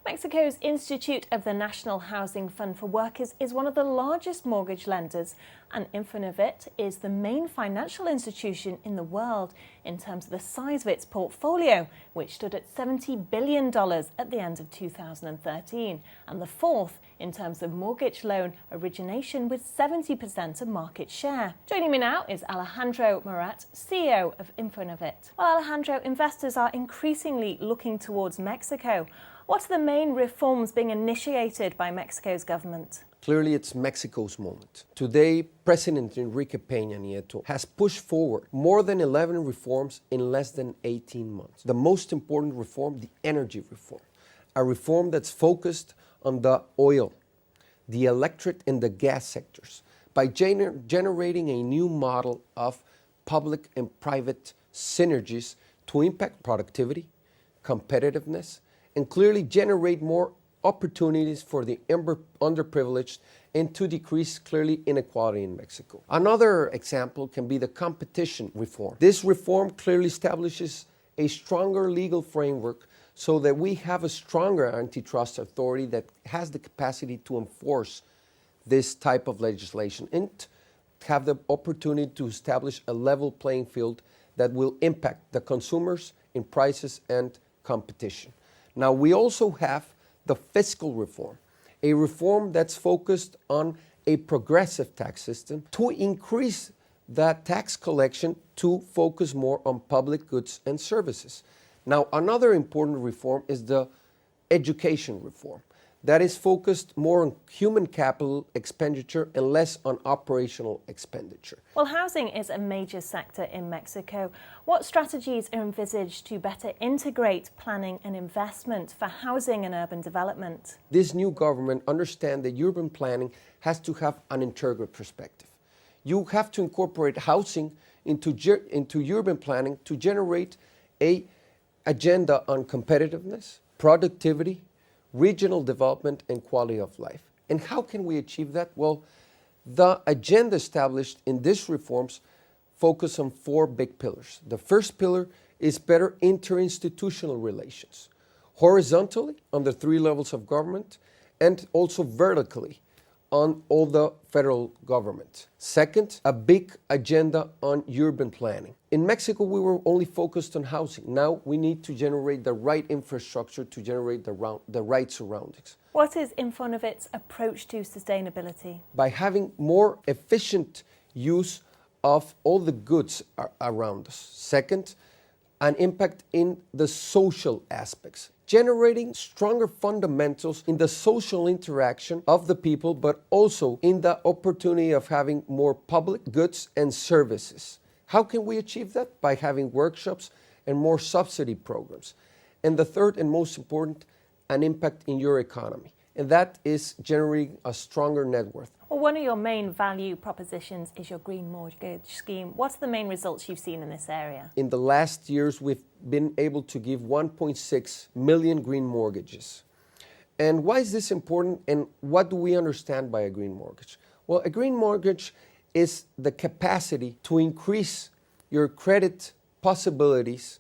Mexico's Institute of the National Housing Fund for Workers is one of the largest mortgage lenders, and Infonavit is the main financial institution in the world in terms of the size of its portfolio, which stood at $70 billion at the end of 2013, and the fourth in terms of mortgage loan origination with 70% of market share. Joining me now is Alejandro Murat, CEO of Infonavit. Well, Alejandro, investors are increasingly looking towards Mexico. What are the main reforms being initiated by Mexico's government? Clearly, it's Mexico's moment. Today, President Enrique Peña Nieto has pushed forward more than 11 reforms in less than 18 months. The most important reform, the energy reform, a reform that's focused on the oil, the electric and the gas sectors by generating a new model of public and private synergies to impact productivity, competitiveness, and clearly generate more opportunities for the underprivileged and to decrease clearly inequality in Mexico. Another example can be the competition reform. This reform clearly establishes a stronger legal framework so that we have a stronger antitrust authority that has the capacity to enforce this type of legislation and have the opportunity to establish a level playing field that will impact the consumers in prices and competition. Now, we also have the fiscal reform, a reform that's focused on a progressive tax system to increase that tax collection to focus more on public goods and services. Now, another important reform is the education reform that is focused more on human capital expenditure and less on operational expenditure. Well, housing is a major sector in Mexico. What strategies are envisaged to better integrate planning and investment for housing and urban development? This new government understands that urban planning has to have an integral perspective. You have to incorporate housing into urban planning to generate an agenda on competitiveness, productivity, regional development, and quality of life. And how can we achieve that? Well, the agenda established in these reforms focus on four big pillars. The first pillar is better interinstitutional relations, horizontally on the three levels of government, and also vertically on all the federal government. Second, a big agenda on urban planning. In Mexico, we were only focused on housing. Now we need to generate the right infrastructure to generate the right surroundings. What is Infonavit's approach to sustainability? By having more efficient use of all the goods around us. Second, an impact in the social aspects, generating stronger fundamentals in the social interaction of the people, but also in the opportunity of having more public goods and services. How can we achieve that? By having workshops and more subsidy programs. And the third and most important, an impact in your economy. And that is generating a stronger net worth. Well, one of your main value propositions is your green mortgage scheme. What's the main results you've seen in this area? In the last years, we've been able to give 1.6 million green mortgages. And why is this important, and what do we understand by a green mortgage? Well, a green mortgage is the capacity to increase your credit possibilities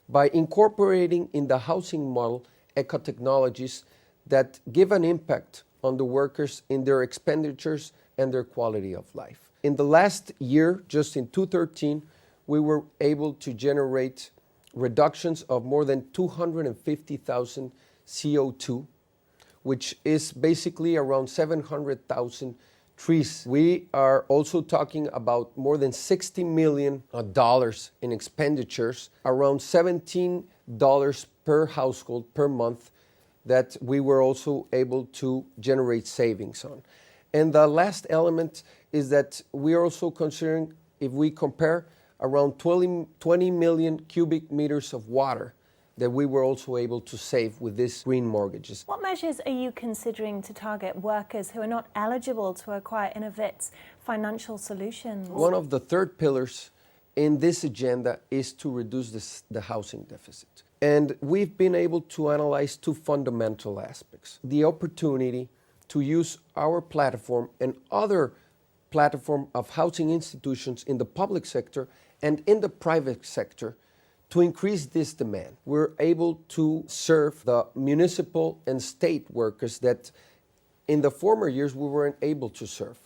by incorporating in the housing model eco-technologies that give an impact on the workers in their expenditures and their quality of life. In the last year, just in 2013, we were able to generate reductions of more than 250,000 CO2, which is basically around 700,000 trees. We are also talking about more than $60 million in expenditures, around $17 per household per month, that we were also able to generate savings on. And the last element is that we are also considering, if we compare, around 20 million cubic meters of water that we were also able to save with these green mortgages. What measures are you considering to target workers who are not eligible to acquire Infonavit's financial solutions? One of the third pillars in this agenda is to reduce the housing deficit. And we've been able to analyze two fundamental aspects. The opportunity to use our platform and other platform of housing institutions in the public sector and in the private sector To increase this demand, we're able to serve the municipal and state workers that in the former years we weren't able to serve.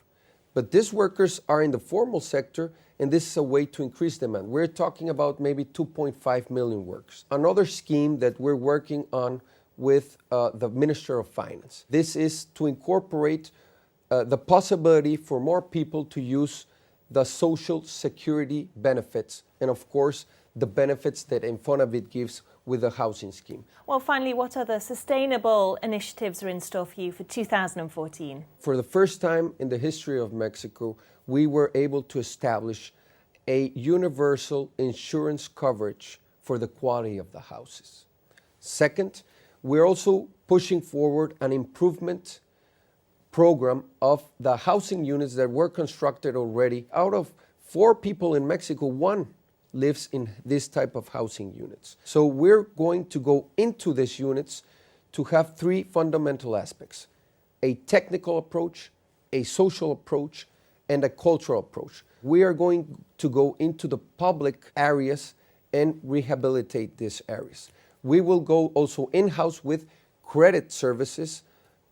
But these workers are in the formal sector, and this is a way to increase demand. We're talking about maybe 2.5 million workers. Another scheme that we're working on with the Minister of Finance. This is to incorporate the possibility for more people to use the social security benefits and, of course, the benefits that Infonavit gives with the housing scheme. Well, finally, what other sustainable initiatives are in store for you for 2014? For the first time in the history of Mexico, we were able to establish a universal insurance coverage for the quality of the houses. Second, we're also pushing forward an improvement program of the housing units that were constructed already. Out of 4 people in Mexico, 1 lives in this type of housing units. So we're going to go into these units to have 3 fundamental aspects: a technical approach, a social approach, and a cultural approach. We are going to go into the public areas and rehabilitate these areas. We will go also in-house with credit services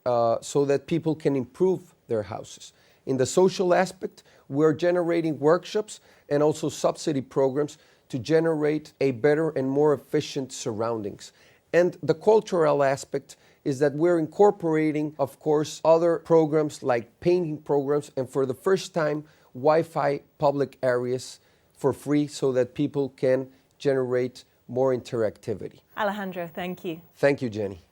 so that people can improve their houses. In the social aspect, we're generating workshops and also subsidy programs to generate a better and more efficient surroundings. And the cultural aspect is that we're incorporating, of course, other programs like painting programs, and for the first time, Wi-Fi public areas for free so that people can generate more interactivity. Alejandro, thank you. Thank you, Jenny.